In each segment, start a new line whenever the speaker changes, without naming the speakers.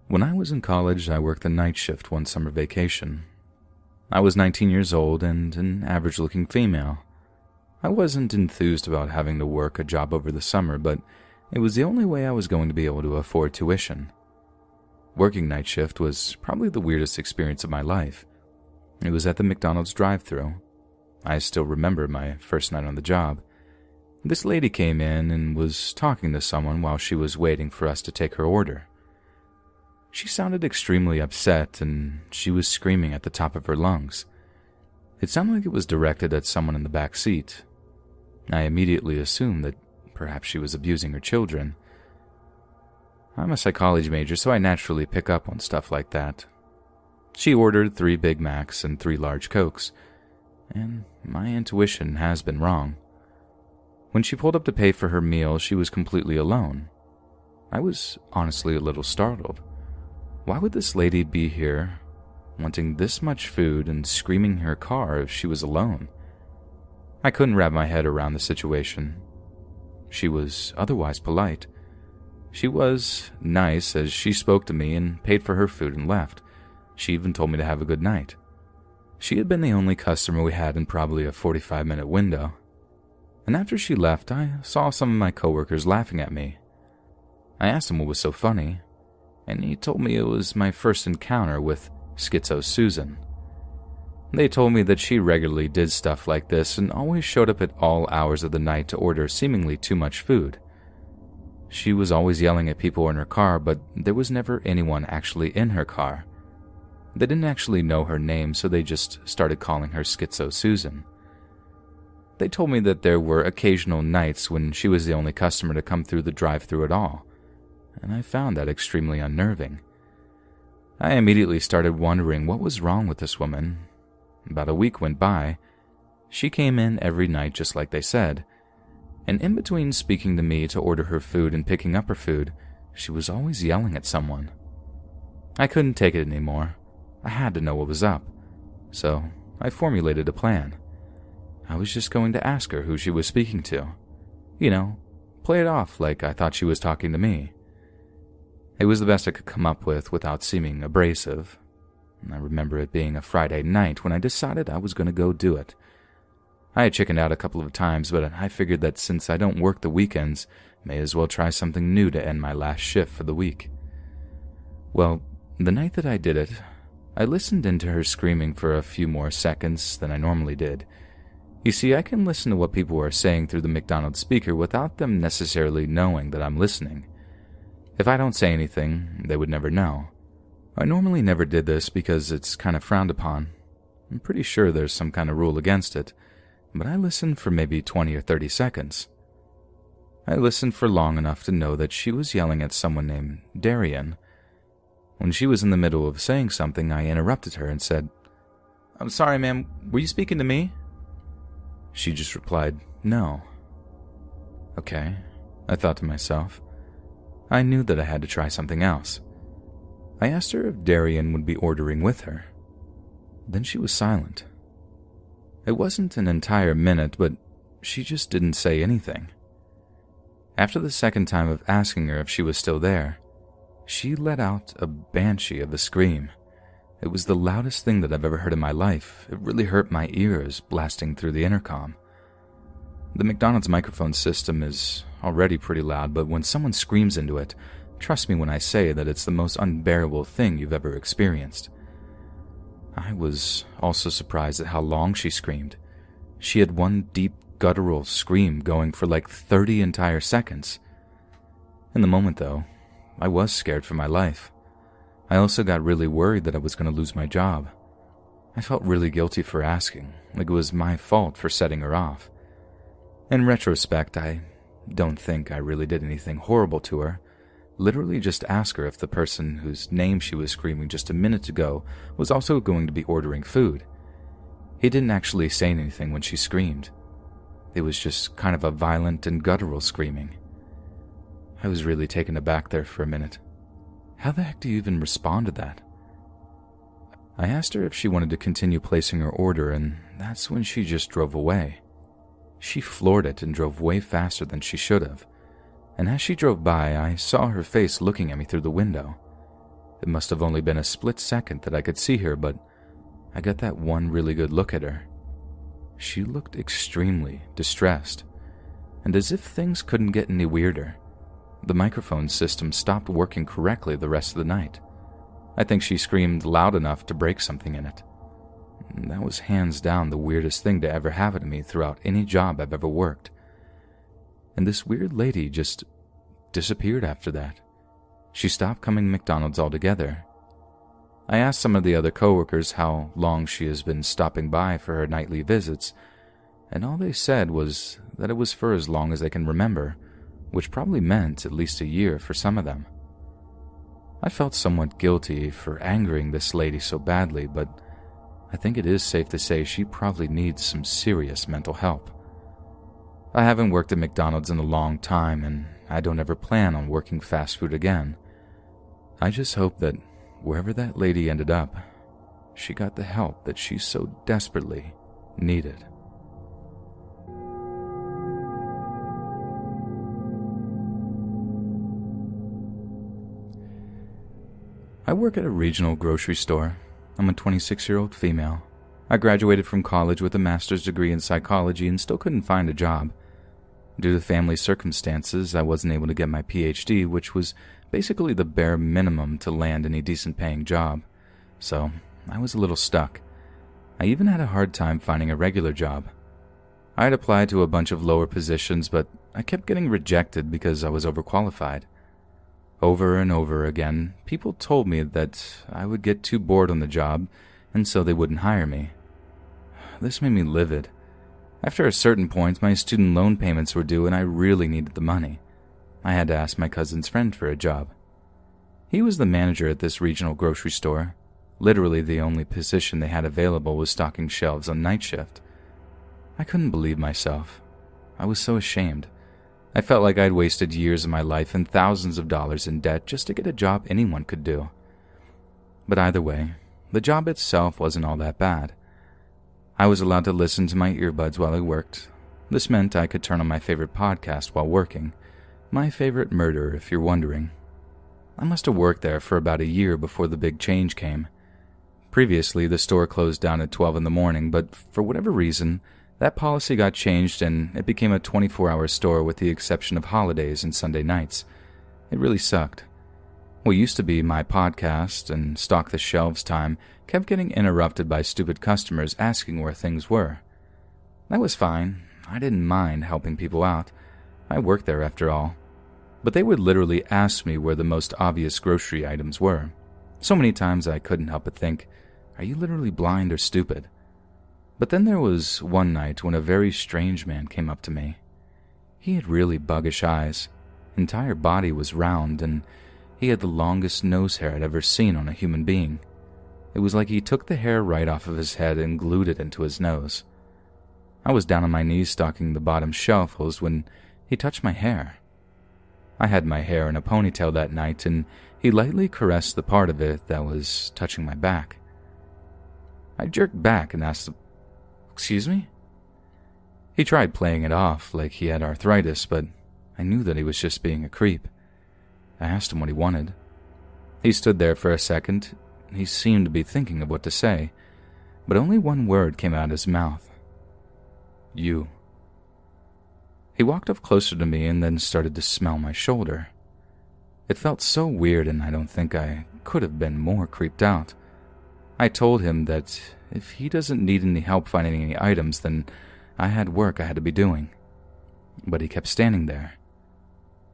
When I was in college, I worked the night shift one summer vacation. I was 19 years old and an average-looking female. I wasn't enthused about having to work a job over the summer, but it was the only way I was going to be able to afford tuition. Working night shift was probably the weirdest experience of my life. It was at the McDonald's drive-thru. I still remember my first night on the job. This lady came in and was talking to someone while she was waiting for us to take her order. She sounded extremely upset, and she was screaming at the top of her lungs. It sounded like it was directed at someone in the back seat. I immediately assumed that perhaps she was abusing her children. I'm a psychology major, so I naturally pick up on stuff like that. She ordered 3 Big Macs and 3 large Cokes, and my intuition has been wrong. When she pulled up to pay for her meal, she was completely alone. I was honestly a little startled. Why would this lady be here, wanting this much food and screaming in her car if she was alone? I couldn't wrap my head around the situation. She was otherwise polite. She was nice as she spoke to me and paid for her food and left. She even told me to have a good night. She had been the only customer we had in probably a 45-minute window. And after she left, I saw some of my coworkers laughing at me. I asked them what was so funny, and he told me it was my first encounter with Schizo Susan. They told me that she regularly did stuff like this and always showed up at all hours of the night to order seemingly too much food. She was always yelling at people in her car, but there was never anyone actually in her car. They didn't actually know her name, so they just started calling her Schizo Susan. They told me that there were occasional nights when she was the only customer to come through the drive-thru at all, and I found that extremely unnerving. I immediately started wondering what was wrong with this woman. About a week went by. She came in every night just like they said, and in between speaking to me to order her food and picking up her food, she was always yelling at someone. I couldn't take it anymore. I had to know what was up, so I formulated a plan. I was just going to ask her who she was speaking to. You know, play it off like I thought she was talking to me. It was the best I could come up with without seeming abrasive. I remember it being a Friday night when I decided I was going to go do it. I had chickened out a couple of times, but I figured that since I don't work the weekends, may as well try something new to end my last shift for the week. Well, the night that I did it, I listened into her screaming for a few more seconds than I normally did. You see, I can listen to what people are saying through the McDonald's speaker without them necessarily knowing that I'm listening. If I don't say anything, they would never know. I normally never did this because it's kind of frowned upon. I'm pretty sure there's some kind of rule against it, but I listened for maybe 20 or 30 seconds. I listened for long enough to know that she was yelling at someone named Darian. When she was in the middle of saying something, I interrupted her and said, "I'm sorry, ma'am, were you speaking to me?" She just replied, "No." Okay, I thought to myself. I knew that I had to try something else. I asked her if Darian would be ordering with her. Then she was silent. It wasn't an entire minute, but she just didn't say anything. After the second time of asking her if she was still there, she let out a banshee of a scream. It was the loudest thing that I've ever heard in my life. It really hurt my ears blasting through the intercom. The McDonald's microphone system is already pretty loud, but when someone screams into it, trust me when I say that it's the most unbearable thing you've ever experienced. I was also surprised at how long she screamed. She had one deep, guttural scream going for like 30 entire seconds. In the moment, though, I was scared for my life. I also got really worried that I was going to lose my job. I felt really guilty for asking, like it was my fault for setting her off. In retrospect, I don't think I really did anything horrible to her. Literally just ask her if the person whose name she was screaming just a minute ago was also going to be ordering food. He didn't actually say anything when she screamed. It was just kind of a violent and guttural screaming. I was really taken aback there for a minute. How the heck do you even respond to that? I asked her if she wanted to continue placing her order, and that's when she just drove away. She floored it and drove way faster than she should have, and as she drove by, I saw her face looking at me through the window. It must have only been a split second that I could see her, but I got that one really good look at her. She looked extremely distressed, and as if things couldn't get any weirder, the microphone system stopped working correctly the rest of the night. I think she screamed loud enough to break something in it. That was hands down the weirdest thing to ever happen to me throughout any job I've ever worked. And this weird lady just disappeared after that. She stopped coming to McDonald's altogether. I asked some of the other coworkers how long she has been stopping by for her nightly visits, and all they said was that it was for as long as they can remember, which probably meant at least a year for some of them. I felt somewhat guilty for angering this lady so badly, but I think it is safe to say she probably needs some serious mental help. I haven't worked at McDonald's in a long time, and I don't ever plan on working fast food again. I just hope that wherever that lady ended up, she got the help that she so desperately needed. I work at a regional grocery store. I'm a 26-year-old female. I graduated from college with a master's degree in psychology and still couldn't find a job. Due to family circumstances, I wasn't able to get my PhD, which was basically the bare minimum to land any decent-paying job. So I was a little stuck. I even had a hard time finding a regular job. I had applied to a bunch of lower positions, but I kept getting rejected because I was overqualified. Over and over again, people told me that I would get too bored on the job, and so they wouldn't hire me. This made me livid. After a certain point, my student loan payments were due and I really needed the money. I had to ask my cousin's friend for a job. He was the manager at this regional grocery store. Literally the only position they had available was stocking shelves on night shift. I couldn't believe myself. I was so ashamed. I felt like I'd wasted years of my life and thousands of dollars in debt just to get a job anyone could do. But either way, the job itself wasn't all that bad. I was allowed to listen to my earbuds while I worked. This meant I could turn on my favorite podcast while working. My favorite murder, if you're wondering. I must have worked there for about a year before the big change came. Previously, the store closed down at 12 in the morning, but for whatever reason, that policy got changed and it became a 24-hour store with the exception of holidays and Sunday nights. It really sucked. What used to be my podcast and stock the shelves time kept getting interrupted by stupid customers asking where things were. That was fine. I didn't mind helping people out. I worked there after all. But they would literally ask me where the most obvious grocery items were. So many times I couldn't help but think, are you literally blind or stupid? But then there was one night when a very strange man came up to me. He had really buggish eyes. Entire body was round, and he had the longest nose hair I'd ever seen on a human being. It was like he took the hair right off of his head and glued it into his nose. I was down on my knees stocking the bottom shelves when he touched my hair. I had my hair in a ponytail that night, and he lightly caressed the part of it that was touching my back. I jerked back and asked, "Excuse me?" He tried playing it off like he had arthritis, but I knew that he was just being a creep. I asked him what he wanted. He stood there for a second. He seemed to be thinking of what to say, but only one word came out of his mouth. "You." He walked up closer to me and then started to smell my shoulder. It felt so weird, and I don't think I could have been more creeped out. I told him that if he doesn't need any help finding any items, then I had work I had to be doing. But he kept standing there.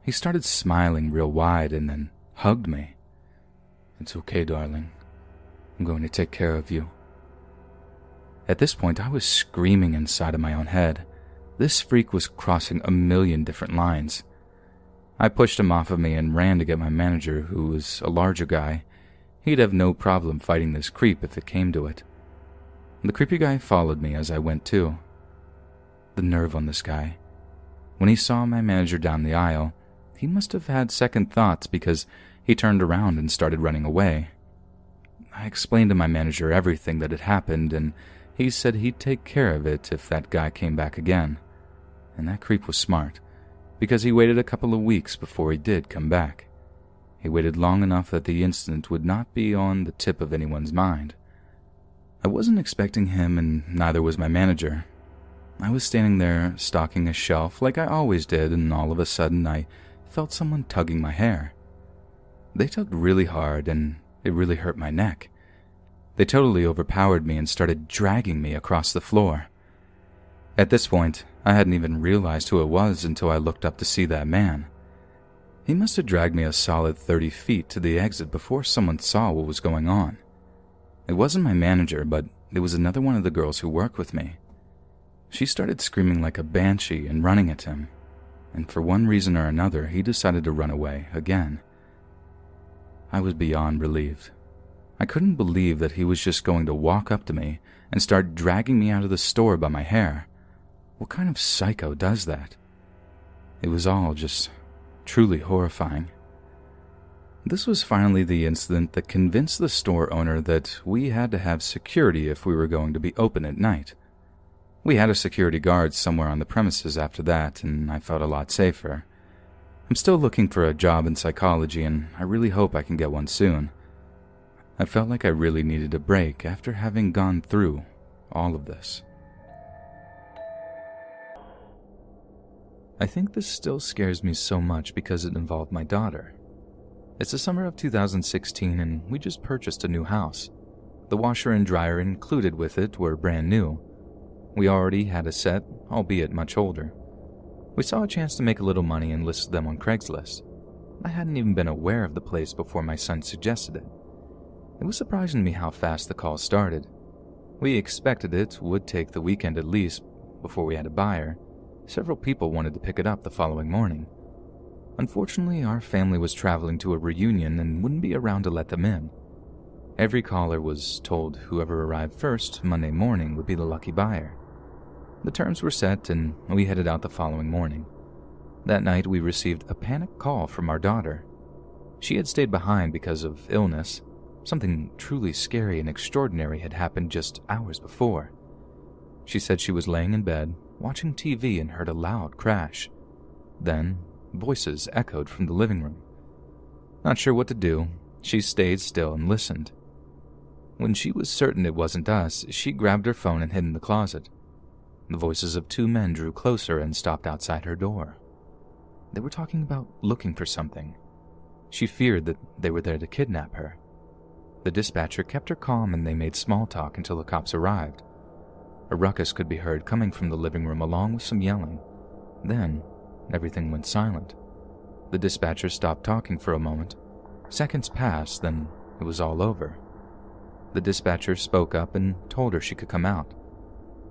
He started smiling real wide and then hugged me. "It's okay, darling. I'm going to take care of you." At this point, I was screaming inside of my own head. This freak was crossing a million different lines. I pushed him off of me and ran to get my manager, who was a larger guy. He'd have no problem fighting this creep if it came to it. The creepy guy followed me as I went too. The nerve on this guy. When he saw my manager down the aisle, he must have had second thoughts because he turned around and started running away. I explained to my manager everything that had happened, and he said he'd take care of it if that guy came back again. And that creep was smart, because he waited a couple of weeks before he did come back. He waited long enough that the incident would not be on the tip of anyone's mind. I wasn't expecting him, and neither was my manager. I was standing there stocking a shelf like I always did, and all of a sudden I felt someone tugging my hair. They tugged really hard, and it really hurt my neck. They totally overpowered me and started dragging me across the floor. At this point, I hadn't even realized who it was until I looked up to see that man. He must have dragged me a solid 30 feet to the exit before someone saw what was going on. It wasn't my manager, but it was another one of the girls who worked with me. She started screaming like a banshee and running at him, and for one reason or another, he decided to run away again. I was beyond relieved. I couldn't believe that he was just going to walk up to me and start dragging me out of the store by my hair. What kind of psycho does that? It was all just truly horrifying. This was finally the incident that convinced the store owner that we had to have security if we were going to be open at night. We had a security guard somewhere on the premises after that, and I felt a lot safer. I'm still looking for a job in psychology, and I really hope I can get one soon. I felt like I really needed a break after having gone through all of this. I think this still scares me so much because it involved my daughter. It's the summer of 2016 and we just purchased a new house. The washer and dryer included with it were brand new. We already had a set, albeit much older. We saw a chance to make a little money and listed them on Craigslist. I hadn't even been aware of the place before my son suggested it. It was surprising to me how fast the call started. We expected it would take the weekend at least before we had a buyer. Several people wanted to pick it up the following morning. Unfortunately, our family was traveling to a reunion and wouldn't be around to let them in. Every caller was told whoever arrived first Monday morning would be the lucky buyer. The terms were set and we headed out the following morning. That night we received a panic call from our daughter. She had stayed behind because of illness. Something truly scary and extraordinary had happened just hours before. She said she was laying in bed, watching TV and heard a loud crash. Then, voices echoed from the living room. Not sure what to do, she stayed still and listened. When she was certain it wasn't us, she grabbed her phone and hid in the closet. The voices of two men drew closer and stopped outside her door. They were talking about looking for something. She feared that they were there to kidnap her. The dispatcher kept her calm and they made small talk until the cops arrived. A ruckus could be heard coming from the living room along with some yelling. Then, everything went silent. The dispatcher stopped talking for a moment. Seconds passed, then it was all over. The dispatcher spoke up and told her she could come out.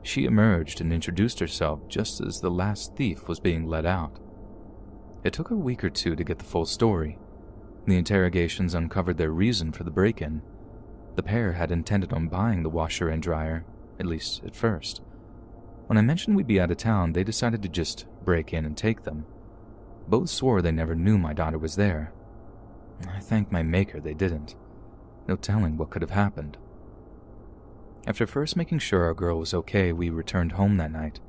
She emerged and introduced herself just as the last thief was being let out. It took a week or two to get the full story. The interrogations uncovered their reason for the break-in. The pair had intended on buying the washer and dryer, at least at first. When I mentioned we'd be out of town, they decided to just break in and take them. Both swore they never knew my daughter was there. I thank my maker they didn't. No telling what could have happened. After first making sure our girl was okay, we returned home that night.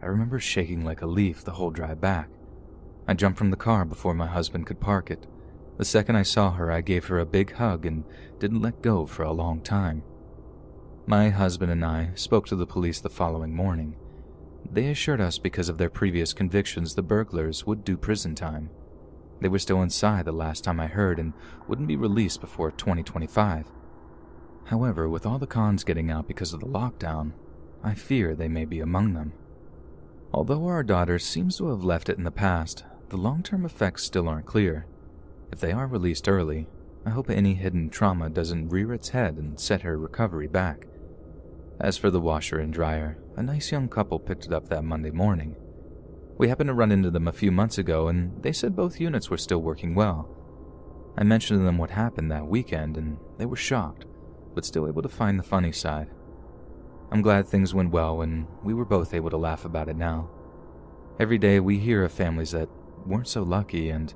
I remember shaking like a leaf the whole drive back. I jumped from the car before my husband could park it. The second I saw her, I gave her a big hug and didn't let go for a long time. My husband and I spoke to the police the following morning. They assured us because of their previous convictions the burglars would do prison time. They were still inside the last time I heard and wouldn't be released before 2025. However, with all the cons getting out because of the lockdown, I fear they may be among them. Although our daughter seems to have left it in the past, the long-term effects still aren't clear. If they are released early, I hope any hidden trauma doesn't rear its head and set her recovery back. As for the washer and dryer, a nice young couple picked it up that Monday morning. We happened to run into them a few months ago, and they said both units were still working well. I mentioned to them what happened that weekend, and they were shocked, but still able to find the funny side. I'm glad things went well, and we were both able to laugh about it now. Every day we hear of families that weren't so lucky, and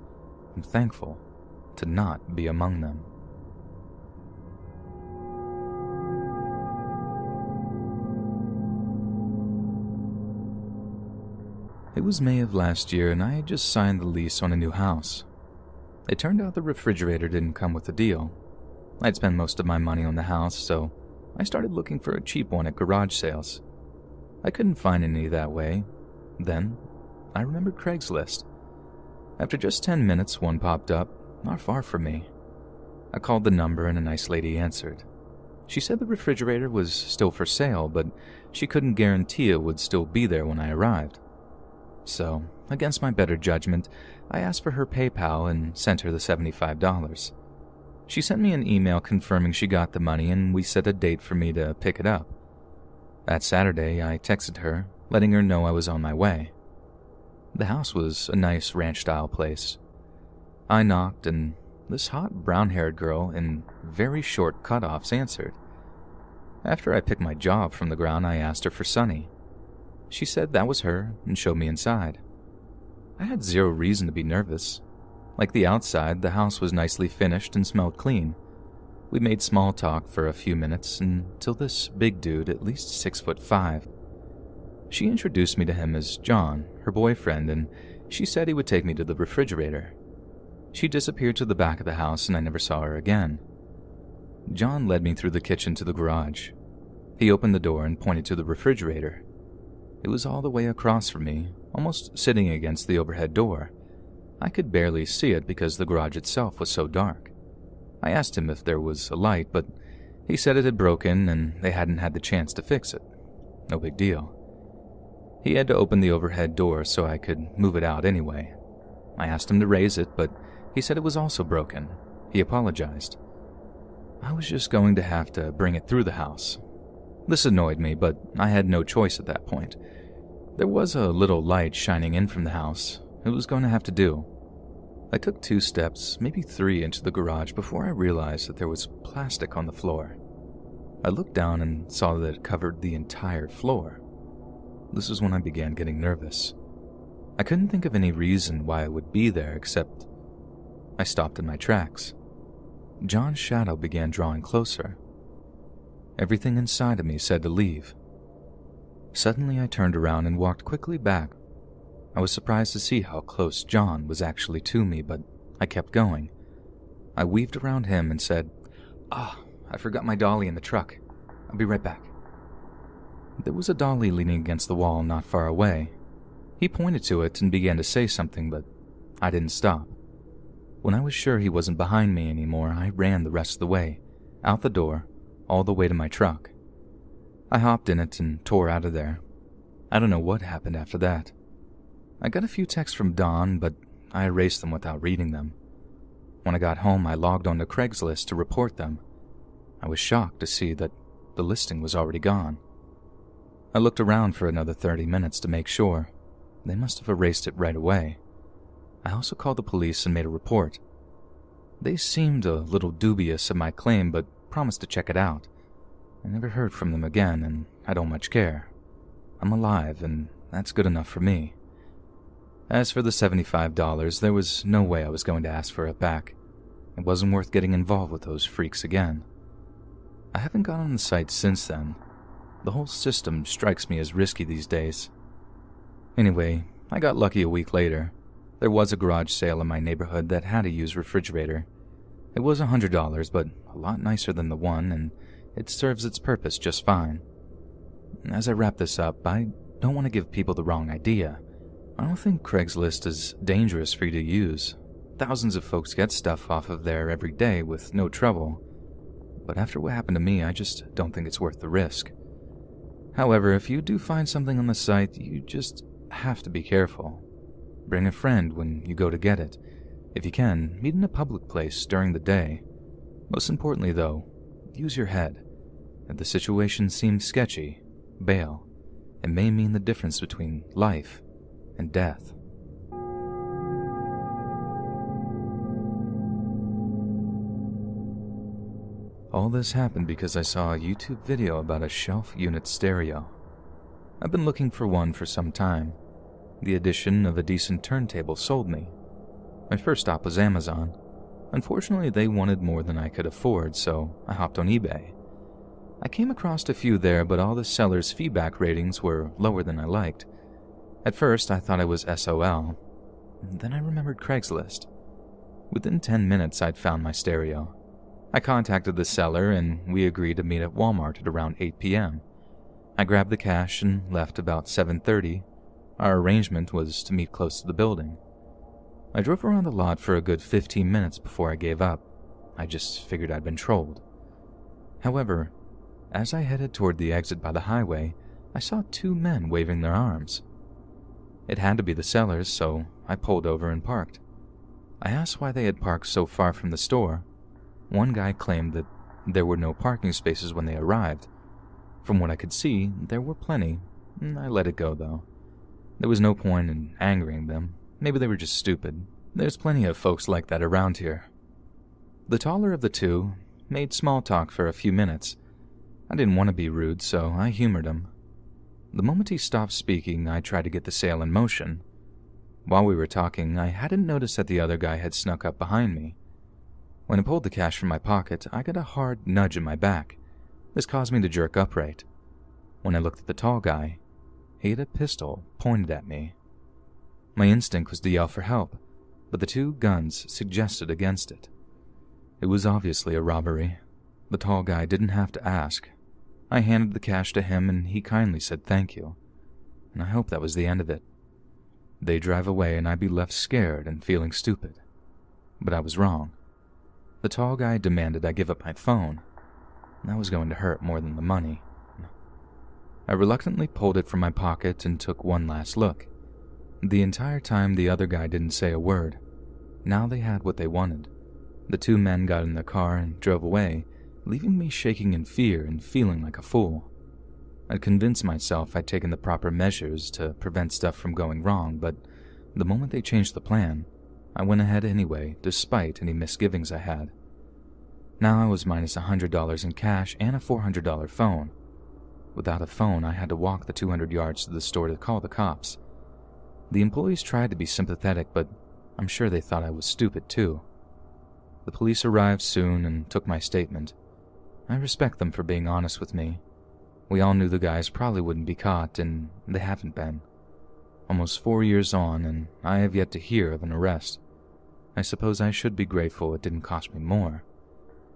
I'm thankful to not be among them. It was May of last year, and I had just signed the lease on a new house. It turned out the refrigerator didn't come with the deal. I'd spent most of my money on the house, so I started looking for a cheap one at garage sales. I couldn't find any that way. Then, I remembered Craigslist. After just 10 minutes, one popped up, not far from me. I called the number and a nice lady answered. She said the refrigerator was still for sale, but she couldn't guarantee it would still be there when I arrived. So, against my better judgment, I asked for her PayPal and sent her the $75. She sent me an email confirming she got the money and we set a date for me to pick it up. That Saturday, I texted her, letting her know I was on my way. The house was a nice ranch-style place. I knocked and this hot brown-haired girl in very short cutoffs answered. After I picked my jaw up from the ground, I asked her for Sunny. She said that was her and showed me inside. I had zero reason to be nervous. Like the outside, the house was nicely finished and smelled clean. We made small talk for a few minutes until this big dude, at least 6'5". She introduced me to him as John, her boyfriend, and she said he would take me to the refrigerator. She disappeared to the back of the house and I never saw her again. John led me through the kitchen to the garage. He opened the door and pointed to the refrigerator. It was all the way across from me, almost sitting against the overhead door. I could barely see it because the garage itself was so dark. I asked him if there was a light, but he said it had broken and they hadn't had the chance to fix it. No big deal. He had to open the overhead door so I could move it out anyway. I asked him to raise it, but he said it was also broken. He apologized. I was just going to have to bring it through the house. This annoyed me, but I had no choice at that point. There was a little light shining in from the house. It was going to have to do. I took 2 steps, maybe 3, into the garage before I realized that there was plastic on the floor. I looked down and saw that it covered the entire floor. This is when I began getting nervous. I couldn't think of any reason why it would be there except I stopped in my tracks. John's shadow began drawing closer. Everything inside of me said to leave. Suddenly I turned around and walked quickly back. I was surprised to see how close John was actually to me, but I kept going. I weaved around him and said, I forgot my dolly in the truck. I'll be right back." There was a dolly leaning against the wall not far away. He pointed to it and began to say something, but I didn't stop. When I was sure he wasn't behind me anymore, I ran the rest of the way, out the door, all the way to my truck. I hopped in it and tore out of there. I don't know what happened after that. I got a few texts from Dawn, but I erased them without reading them. When I got home, I logged onto Craigslist to report them. I was shocked to see that the listing was already gone. I looked around for another 30 minutes to make sure. They must have erased it right away. I also called the police and made a report. They seemed a little dubious of my claim, but promised to check it out. I never heard from them again, and I don't much care. I'm alive, and that's good enough for me. As for the $75, there was no way I was going to ask for it back. It wasn't worth getting involved with those freaks again. I haven't gone on the site since then. The whole system strikes me as risky these days. Anyway, I got lucky a week later. There was a garage sale in my neighborhood that had a used refrigerator. It was $100, but a lot nicer than the one, and it serves its purpose just fine. As I wrap this up, I don't want to give people the wrong idea. I don't think Craigslist is dangerous for you to use. Thousands of folks get stuff off of there every day with no trouble. But after what happened to me, I just don't think it's worth the risk. However, if you do find something on the site, you just have to be careful. Bring a friend when you go to get it. If you can, meet in a public place during the day. Most importantly, though, use your head. If the situation seems sketchy, bail. It may mean the difference between life and death. All this happened because I saw a YouTube video about a shelf unit stereo. I've been looking for one for some time. The addition of a decent turntable sold me. My first stop was Amazon. Unfortunately, they wanted more than I could afford, so I hopped on eBay. I came across a few there, but all the sellers' feedback ratings were lower than I liked. At first, I thought I was SOL. Then I remembered Craigslist. Within 10 minutes, I'd found my stereo. I contacted the seller and we agreed to meet at Walmart at around 8 p.m. I grabbed the cash and left about 7:30. Our arrangement was to meet close to the building. I drove around the lot for a good 15 minutes before I gave up. I just figured I'd been trolled. However, as I headed toward the exit by the highway, I saw two men waving their arms. It had to be the sellers, so I pulled over and parked. I asked why they had parked so far from the store. One guy claimed that there were no parking spaces when they arrived. From what I could see, there were plenty. I let it go, though. There was no point in angering them. Maybe they were just stupid. There's plenty of folks like that around here. The taller of the two made small talk for a few minutes. I didn't want to be rude, so I humored him. The moment he stopped speaking, I tried to get the sale in motion. While we were talking, I hadn't noticed that the other guy had snuck up behind me. When I pulled the cash from my pocket, I got a hard nudge in my back. This caused me to jerk upright. When I looked at the tall guy, he had a pistol pointed at me. My instinct was to yell for help, but the two guns suggested against it. It was obviously a robbery. The tall guy didn't have to ask. I handed the cash to him and he kindly said thank you, and I hope that was the end of it. They drive away and I'd be left scared and feeling stupid. But I was wrong. The tall guy demanded I give up my phone. That was going to hurt more than the money. I reluctantly pulled it from my pocket and took one last look. The entire time the other guy didn't say a word. Now they had what they wanted. The two men got in the car and drove away, leaving me shaking in fear and feeling like a fool. I'd convinced myself I'd taken the proper measures to prevent stuff from going wrong, but the moment they changed the plan, I went ahead anyway, despite any misgivings I had. Now I was minus $100 in cash and a $400 phone. Without a phone, I had to walk the 200 yards to the store to call the cops. The employees tried to be sympathetic, but I'm sure they thought I was stupid too. The police arrived soon and took my statement. I respect them for being honest with me. We all knew the guys probably wouldn't be caught, and they haven't been. Almost 4 years on, and I have yet to hear of an arrest. I suppose I should be grateful it didn't cost me more.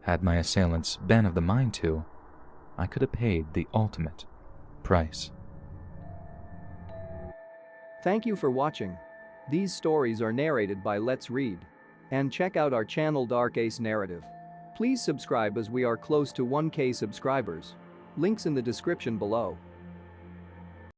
Had my assailants been of the mind to, I could have paid the ultimate price.
Thank you for watching. These stories are narrated by Let's Read. And check out our channel DarkAce Narrative. Please subscribe as we are close to 1K subscribers. Links in the description below.